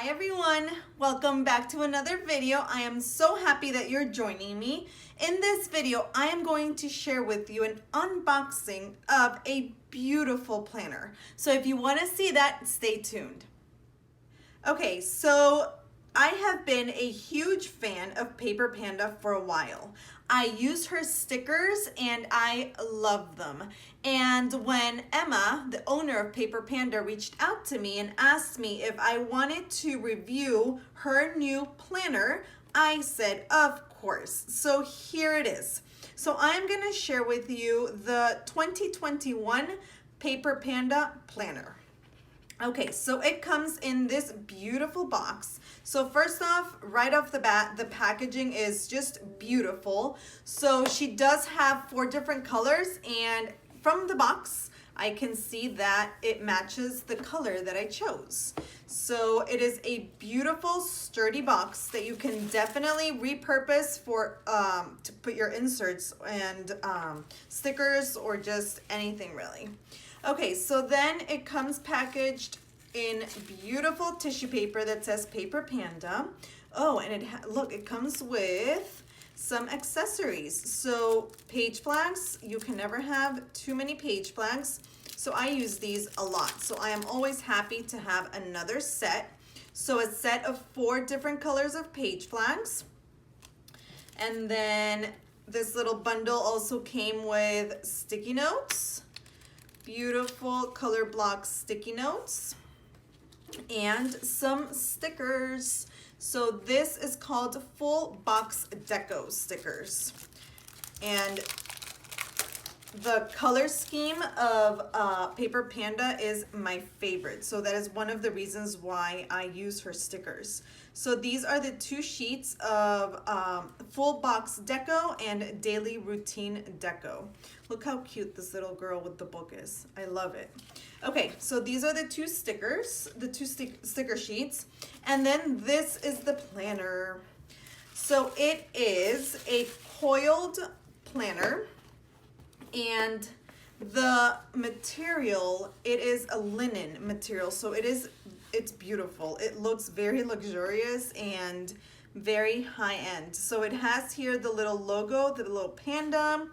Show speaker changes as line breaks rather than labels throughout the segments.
Hi everyone, welcome back to another video. I am so happy that you're joining me. In this video, I am going to share with you an unboxing of a beautiful planner. So if you want to see that, stay tuned. Okay, so I have been a huge fan of Paper Panda for a while. I use her stickers and I love them. And when Emma, the owner of Paper Panda, reached out to me and asked me if I wanted to review her new planner, I said, of course. So here it is. So I'm gonna share with you the 2021 Paper Panda planner. Okay, so it comes in this beautiful box. So first off, right off the bat, the packaging is just beautiful. So she does have 4 different colors, and from the box, I can see that it matches the color that I chose. So it is a beautiful, sturdy box that you can definitely repurpose for to put your inserts and stickers or just anything really. Okay, so then it comes packaged in beautiful tissue paper that says Paper Panda. Oh, and look, it comes with some accessories. So page flags, you can never have too many page flags. So I use these a lot. So I am always happy to have another set. So a set of 4 different colors of page flags. And then this little bundle also came with sticky notes. Beautiful color block sticky notes and some stickers. So this is called full box deco stickers, and the color scheme of Paper Panda is my favorite. So that is one of the reasons why I use her stickers. So these are the 2 sheets of full box deco and daily routine deco. Look how cute this little girl with the book is. I love it. Okay, so these are the 2 stickers, the 2 sticker sheets. And then this is the planner. So it is a coiled planner. And the material, it is a linen material, so it's beautiful. It looks very luxurious and very high-end. So it has here the little logo, the little panda,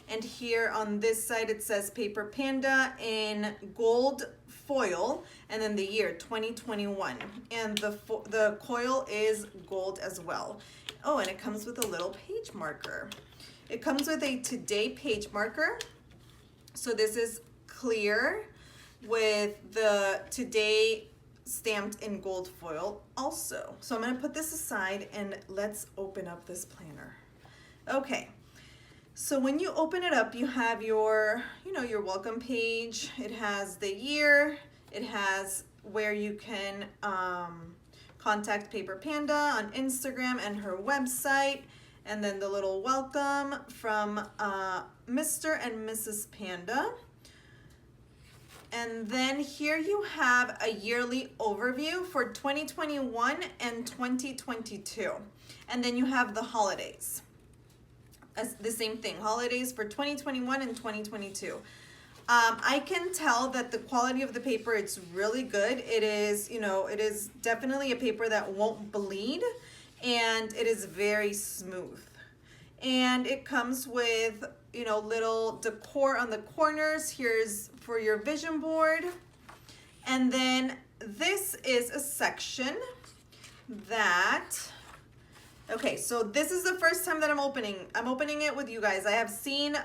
and here on this side it says Paper Panda in gold foil, and then the year 2021, and the coil is gold as well. Oh, and it comes with a little page marker. It comes with a today page marker. So this is clear with the today stamped in gold foil also. So I'm gonna put this aside and let's open up this planner. Okay, so when you open it up, you have your, your welcome page. It has the year, it has where you can contact Paper Panda on Instagram and her website. And then the little welcome from Mr. and Mrs. Panda. And then here you have a yearly overview for 2021 and 2022. And then you have the holidays. As the same thing, holidays for 2021 and 2022. I can tell that the quality of the paper, it's really good. It is, it is definitely a paper that won't bleed. And it is very smooth. And it comes with, little decor on the corners. Here's for your vision board. And then this is a section that, okay, so this is the first time that I'm opening it with you guys. I have seen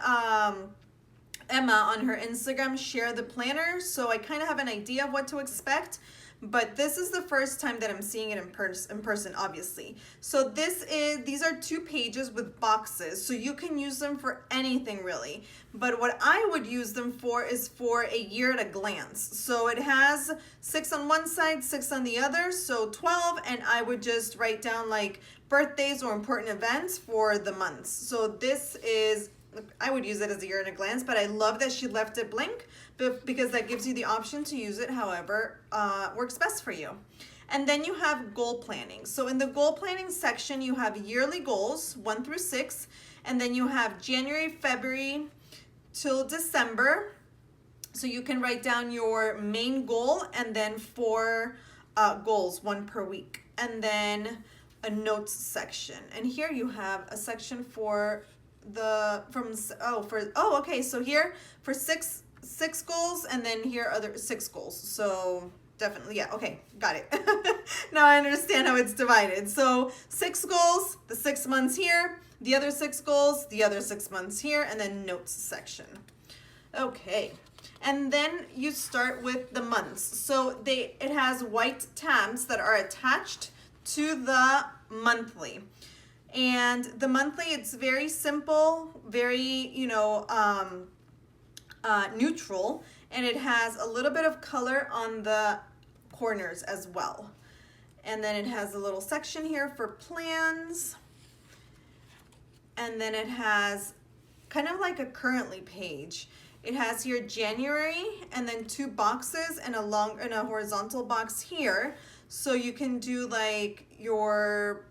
Emma on her Instagram share the planner, so I kind of have an idea of what to expect. But this is the first time that I'm seeing it in person, obviously. So these are 2 pages with boxes, so you can use them for anything really. But what I would use them for is for a year at a glance. So it has 6 on one side, 6 on the other, so 12, and I would just write down like birthdays or important events for the months. So this is, I would use it as a year at a glance, but I love that she left it blank because that gives you the option to use it however works best for you. And then you have goal planning. So in the goal planning section, you have yearly goals, 1 through 6, and then you have January, February till December. So you can write down your main goal and then 4 goals, one per week. And then a notes section. And here you have a section for okay, so here for six goals, and then here other 6 goals. So definitely, yeah, okay, got it. Now I understand how it's divided. So 6 goals, the 6 months here, the other 6 goals, the other 6 months here, and then notes section. Okay, and then you start with the months. So it has white tabs that are attached to the monthly. And the monthly, it's very simple, very, neutral, and it has a little bit of color on the corners as well. And then it has a little section here for plans. And then it has kind of like a currently page. It has here January, and then 2 boxes and a horizontal box here. So you can do like your,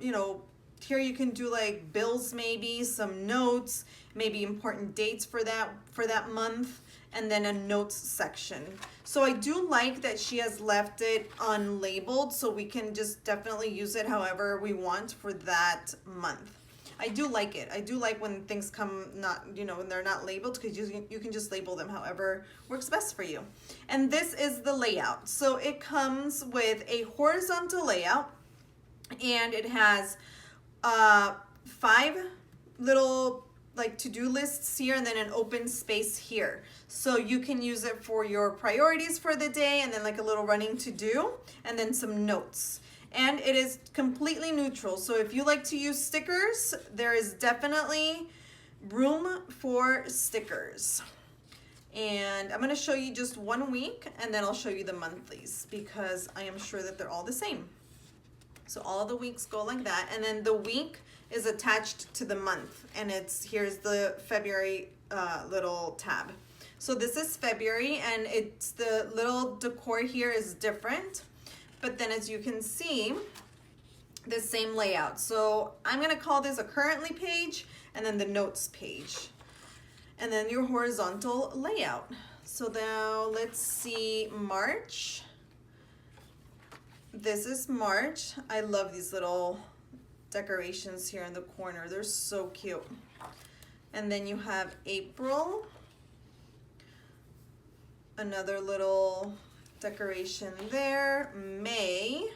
here you can do like bills, maybe some notes, maybe important dates for that month, and then a notes section. So I do like that she has left it unlabeled, so we can just definitely use it however we want for that month. I do like it. I do like when things come when they're not labeled, because you can just label them however works best for you. And this is the layout. So it comes with a horizontal layout, and it has 5 little like to-do lists here, and then an open space here. So you can use it for your priorities for the day, and then like a little running to-do, and then some notes. And it is completely neutral. So if you like to use stickers, there is definitely room for stickers. And I'm gonna show you just 1 week, and then I'll show you the monthlies, because I am sure that they're all the same. So all the weeks go like that, and then the week is attached to the month, and here's the February little tab. So this is February, and it's the little decor here is different, but then as you can see, the same layout. So I'm gonna call this a currently page, and then the notes page, and then your horizontal layout. So now let's see March. This is March. I love these little decorations here in the corner. They're so cute. And then you have April. Another little decoration there. May.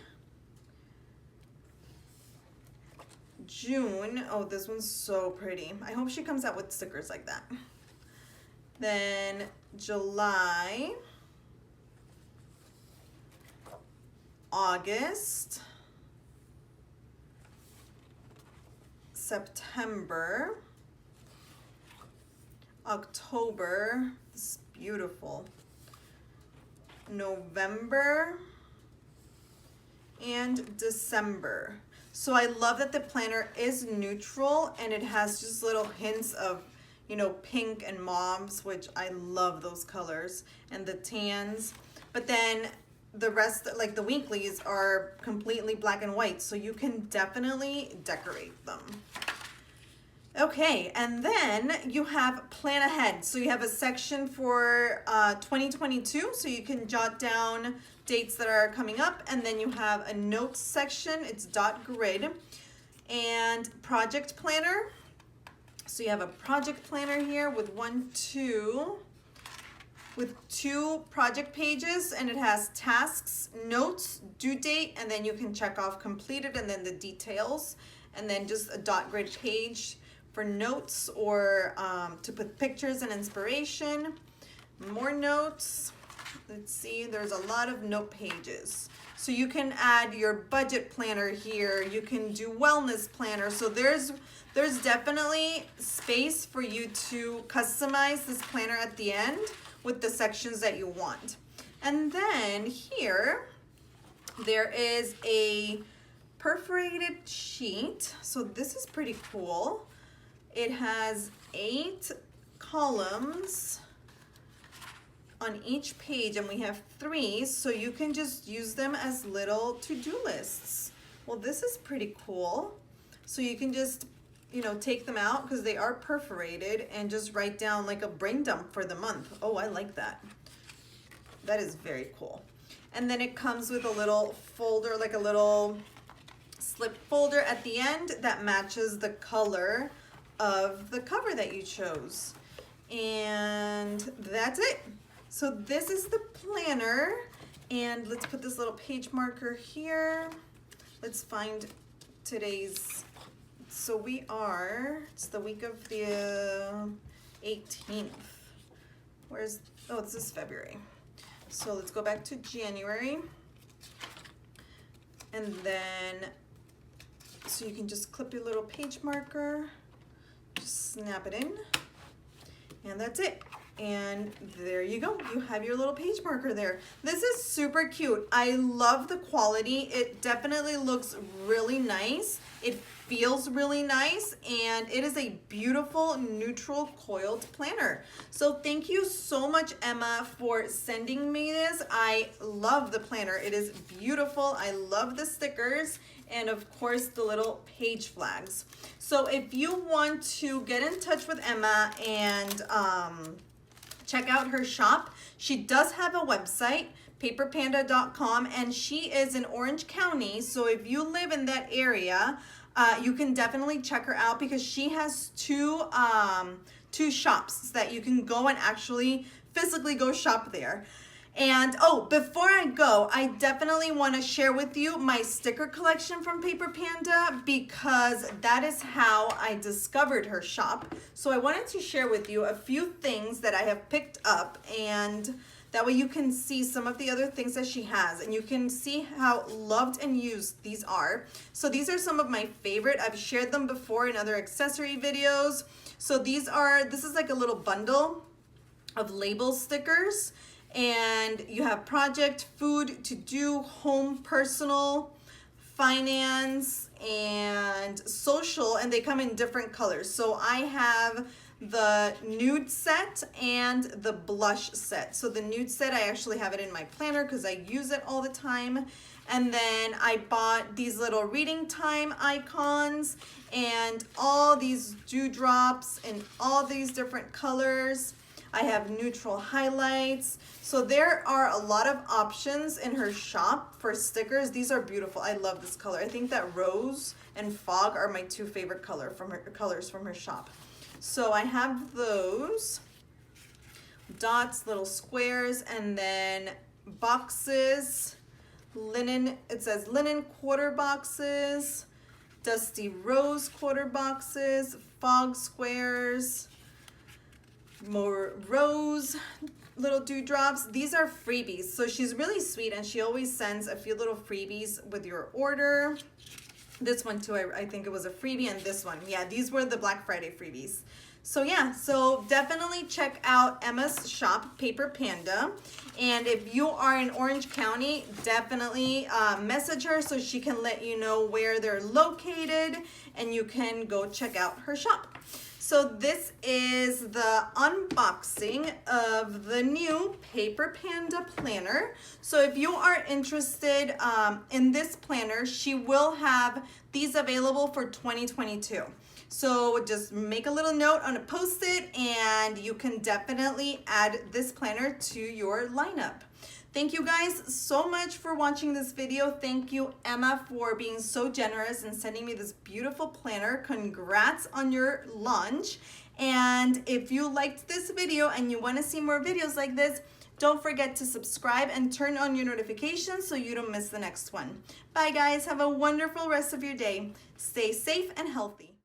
June. Oh, this one's so pretty. I hope she comes out with stickers like that. Then July. August, September, October, this is beautiful, November, and December. So I love that the planner is neutral, and it has just little hints of, pink and mauves, which I love those colors, and the tans. But then the rest, like the weeklies, are completely black and white, so you can definitely decorate them. Okay, and then you have plan ahead. So you have a section for 2022, so you can jot down dates that are coming up, and then you have a notes section, it's dot grid, and project planner. So you have a project planner here with 2 project pages, and it has tasks, notes, due date, and then you can check off completed, and then the details, and then just a dot grid page for notes, or to put pictures and inspiration. More notes. Let's see, there's a lot of note pages. So you can add your budget planner here. You can do wellness planner. So there's definitely space for you to customize this planner at the end with the sections that you want. And then here, there is a perforated sheet. So this is pretty cool. It has 8 columns on each page, and we have 3, so you can just use them as little to-do lists. Well, this is pretty cool. So you can just, take them out, because they are perforated, and just write down like a brain dump for the month. Oh, I like that. That is very cool. And then it comes with a little folder, like a little slip folder at the end that matches the color of the cover that you chose. And that's it. So this is the planner, and let's put this little page marker here. Let's find today's, so we are, it's the week of the 18th. Where's, oh, this is February. So let's go back to January. And then, so you can just clip your little page marker, just snap it in, and that's it. And there you go, you have your little page marker there. This is super cute. I love the quality. It definitely looks really nice. It feels really nice, and it is a beautiful neutral coiled planner. So thank you so much, Emma, for sending me this. I love the planner. It is beautiful. I love the stickers, and of course the little page flags. So if you want to get in touch with Emma and check out her shop, she does have a website, paperpanduh.com, and she is in Orange County. So if you live in that area, you can definitely check her out, because she has two shops that you can go and actually physically go shop there. And oh, before I go, I definitely want to share with you my sticker collection from Paper Panduh, because that is how I discovered her shop. So I wanted to share with you a few things that I have picked up, and that way you can see some of the other things that she has, and you can see how loved and used these are. So these are some of my favorite. I've shared them before in other accessory videos. So this is like a little bundle of label stickers, and you have project, food, to do, home, personal, finance, and social, and they come in different colors. So I have the nude set and the blush set. So the nude set, I actually have it in my planner because I use it all the time. And then I bought these little reading time icons and all these dewdrops in all these different colors. I have neutral highlights. So there are a lot of options in her shop for stickers. These are beautiful. I love this color. I think that rose and fog are my two favorite colors from her shop. So I have those dots, little squares, and then boxes, linen, it says linen quarter boxes, dusty rose quarter boxes, fog squares, more rose little dewdrops. These are freebies. So she's really sweet, and she always sends a few little freebies with your order. This one too, I think it was a freebie, and this one. Yeah, these were the Black Friday freebies. So yeah, so definitely check out Emma's shop, Paper Panduh. And if you are in Orange County, definitely message her so she can let you know where they're located, and you can go check out her shop. So this is the unboxing of the new Paper Panduh planner. So if you are interested in this planner, she will have these available for 2022. So just make a little note on a post-it, and you can definitely add this planner to your lineup. Thank you guys so much for watching this video. Thank you, Emma, for being so generous and sending me this beautiful planner. Congrats on your launch. And if you liked this video and you want to see more videos like this, don't forget to subscribe and turn on your notifications so you don't miss the next one. Bye guys, have a wonderful rest of your day. Stay safe and healthy.